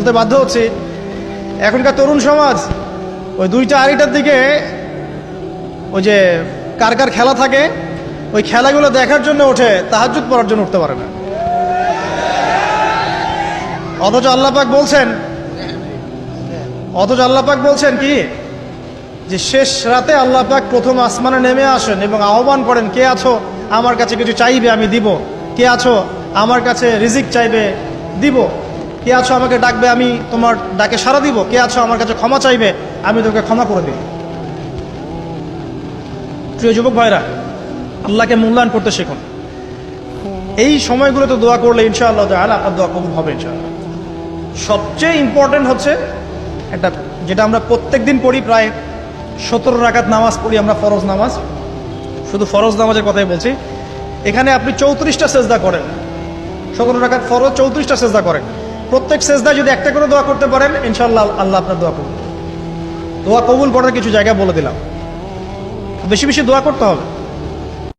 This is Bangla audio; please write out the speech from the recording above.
বলতে বাধ্য হচ্ছি, এখনকার তরুণ সমাজ ওই 2টা আড়াইটার দিকে ওই যে কার কার খেলা থাকে ওই খেলাগুলো দেখার জন্য ওঠে, তাহাজ্জুদ পড়ার জন্য উঠতে পারে না। অথচ আল্লাহ পাক বলছেন কি যে শেষ রাতে আল্লাহ পাক প্রথম আসমানে নেমে আসেন এবং আহ্বান করেন, কে আছো আমার কাছে কিছু চাইবে আমি দিব, কে আছো আমার কাছে রিজিক চাইবে দিব, কে আছো আমাকে ডাকবে আমি তোমার ডাকে সাড়া দিব, কে আছো আমার কাছে ক্ষমা চাইবে আমি তোকে ক্ষমা করে দিব। প্রিয় যুবক ভাইরা, আল্লাহকে মূল্যায়ন করতে শিখুন। এই সময়গুলোতে দোয়া করলে ইনশাআল্লাহ তাআলা আপনার দোয়া কবুল হবে ইনশাআল্লাহ। সবচেয়ে ইম্পর্টেন্ট হচ্ছে একটা, যেটা আমরা প্রত্যেক দিন পড়ি, প্রায় 17 রাকাত নামাজ পড়ি আমরা, ফরজ নামাজ, শুধু ফরজ নামাজের কথাই বলছি। এখানে আপনি 34টা সেজদা করেন, 17 রাকাত ফরজ, 34টা সেজদা করেন। প্রত্যেক সেজদায় যদি একটা করে দোয়া করতে পারেন ইনশাআল্লাহ আল্লাহ আপনার দোয়া কবুল। দোয়া কবুল করার কিছু জায়গা বলে দিলাম, বেশি বেশি দোয়া করতে হবে।